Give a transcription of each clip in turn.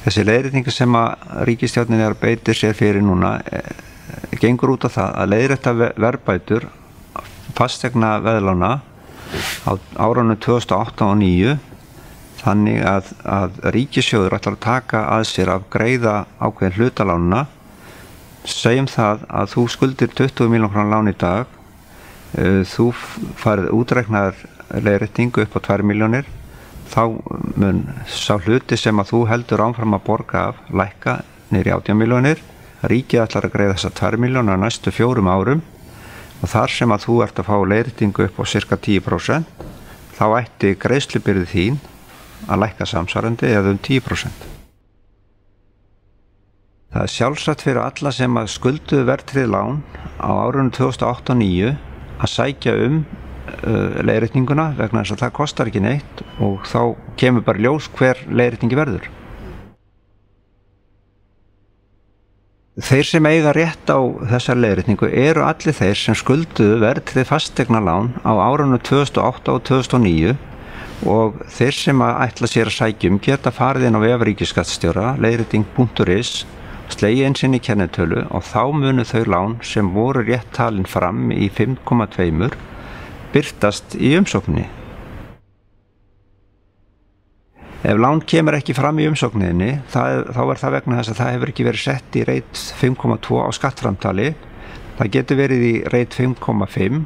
Þessi leiðrétting sem að ríkisstjórnin að beita sér fyrir núna gengur út á það að leiðrétta verðbætur fasteigna veðlána á árunum 2008 og 2009 þannig að ríkissjóður ætlar að taka að sér af greiða ákveðin hlutalánuna. Segjum það að þú skuldir 20 milljón króna lán í dag, þú farið útreiknaðar leiðréttingu upp á 2 milljónir, þá mun sá hluti sem að þú heldur áfram að borga af lækka niður í 18 milljónir. Ríkið ætlar að greiða þessar 2 milljónir á næstu 4 árum og þar sem að þú ert að fá leiðréttingu upp á cirka 10%, þá ætti greiðslubyrði þín að lækka samsvarandi eða 10%. Það sjálfsagt fyrir alla sem að skulduðu verðtryggð lán á árunum 2008 og 2009 að sækja leiðréttinguna vegna þess að það kostar ekki neitt og þá kemur bara ljós hver leiðréttingi verður. Þeir sem eiga rétt á þessar leiðréttingu eru allir þeir sem skulduðu verðtryggð fasteignalán á árunum 2008 og 2009 og þeir sem að ætla sér að sækja geta farið inn á vef ríkisskattstjóra leiðrétting.is, slegið inn sinni kennitölu og þá munu þau lán sem voru rétt talin fram í 5,2 birtast í umsókninni. Ef lán kemur ekki fram í umsókninni, þá er það vegna þess að það hefur ekki verið sett í reit 5,2 á skattframtali. Það getur verið í reit 5,5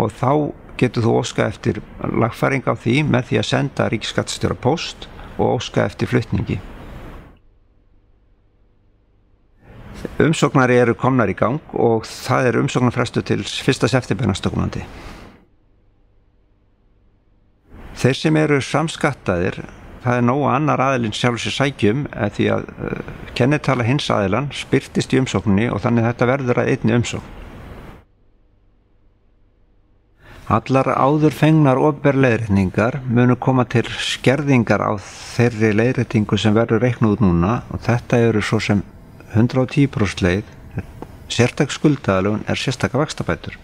og þá getur þú óskað eftir lagfæring á því með því að senda ríkisskattstjóra póst og óskað eftir flutningi. Umsóknari eru komnar í gang og það er umsóknarfrestur til 1. september næstkomandi. Þeir sem eru samskattaðir, það er nóg annar aðilinn sjálfur sér sækjum því að kennitala hins aðilann birtist í umsókninni og þannig þetta verður að einni umsókn. Allar áður fengnar opinberar leiðréttingar munu koma til skerðingar á þeirri leiðréttingu sem verður reiknuð út núna og þetta eru svo sem 110% leið, sértæk skuldaaðlögun sérstaka vaxtabætur.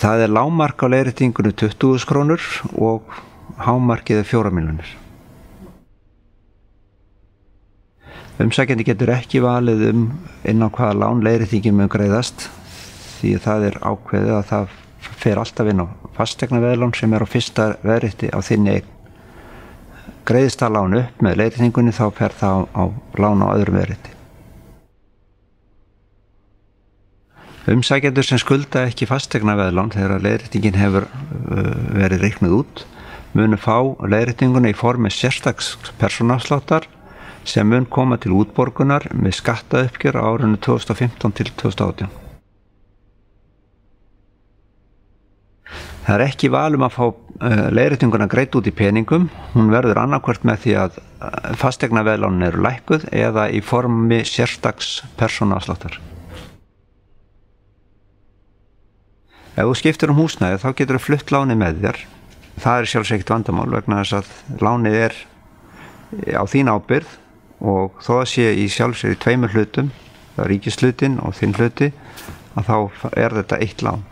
Það er lágmark á leiðréttingunni 20.000 krónur og hámarkið 4 milljónir. Umsækjandi getur ekki valið inn á hvaða lán leiðréttingin mun greiðast því að það er ákveðið að það fer alltaf inn á fasteignaveðlán sem er á fyrsta veðrétti á þinni eign. Greiðist það lán upp með leiðréttingunni þá fer það á lán á öðrum veðrétti. Umsækjendur sem skulda ekki fasteignaveðlán þegar leiðréttingin hefur verið reiknuð út munu fá leiðréttinguna í formi sérstaks persónuafsláttar sem mun koma til útborgunar með skattauppgjör á árinu 2015 til 2018. Það er ekki val að fá leiðréttinguna greidd út í peningum, hún verður annarkvort með því að fasteignaveðlánin eru lækkuð eða í formi sérstaks persónuafsláttar. Ef þú skiptir húsnæði þá getur þú flutt lánið með þér. Það er sjálfsagt ekkert vandamál vegna þess að lánið er á þín ábyrgð og þó að sé í sjálfsagt í 2 hlutum, það er ríkishlutinn og þinn hluti, að þá er þetta eitt lán.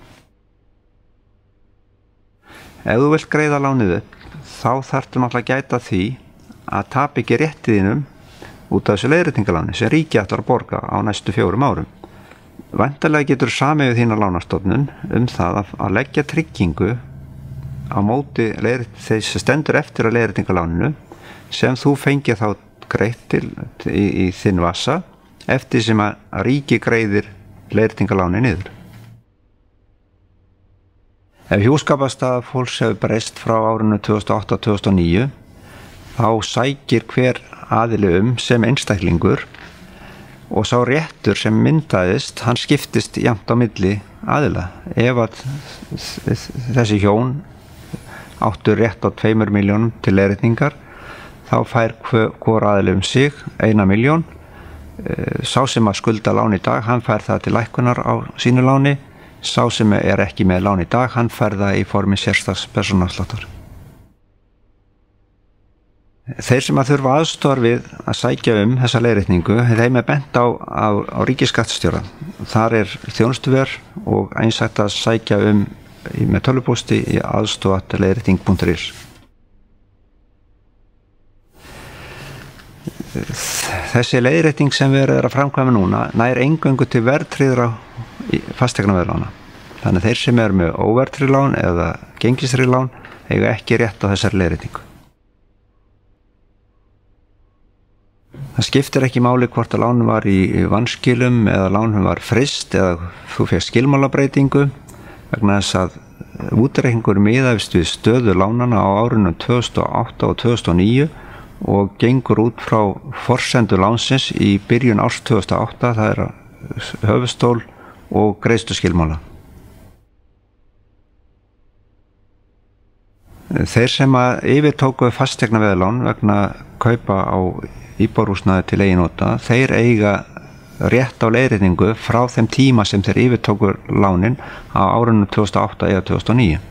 Ef þú vilt greiða lánið upp, þá þarftu náttúrulega að gæta því að tapa ekki rétti þínum út af þessu leiðréttingaláni sem ríkið ætlar að borga á næstu 4 árum. Væntanlega getur samið við þína lánastofnun það að leggja tryggingu á móti þeir sem stendur eftir að leiðréttingaláninu sem þú fengið þá greitt til í þinn vasa eftir sem að ríkið greiðir leiðréttingaláni niður. Ef hjúskaparstaða fólks hefur breyst frá árinu 2008-2009 þá sækir hver aðili sem einstaklingur og sá réttur sem myndaðist, hann skiptist jafnt á milli aðila. Ef að þessi hjón áttu rétt á 2 milljónum til leiðréttingar, þá fær hvor aðili sig 1 milljón. Sá sem að skulda lán í dag, hann fær það til lækkunar á sínu láni. Sá sem er ekki með lán í dag, hann fær það í formi sérstaks persónuafsláttar. Þeir sem að þurfa aðstoðar við að sækja þessa leiðréttingu, þeim er bent á ríkisskattstjóra. Þar er þjónustuver og eins hægt að sækja með tölvupósti í aðstoð@leiðrétting.is. Þessi leiðrétting sem við erum að framkvæma núna nær eingöngu til verðtryggðra fasteignaveðlána. Þannig þeir sem eru með óverðtryggð lán eða gengistryggð lán eiga ekki rétt á þessari leiðréttingu. Það skiptir ekki máli hvort að lánum var í vanskilum eða lánum var fryst eða þú fékkst skilmálabreitingu, vegna þess að útreikningur miðaðist við stöðu lánana á árunum 2008 og 2009 og gengur út frá forsendu lánsins í byrjun árs 2008, það er höfuðstól og greiðsluskilmála. Þeir sem að yfirtóku fasteignaveðlán vegna kaupa á íbúðarhúsnæði til eigin nota, þeir eiga rétt á leiðréttingu frá þeim tíma sem þeir yfirtóku lánin á árunum 2008 eða 2009.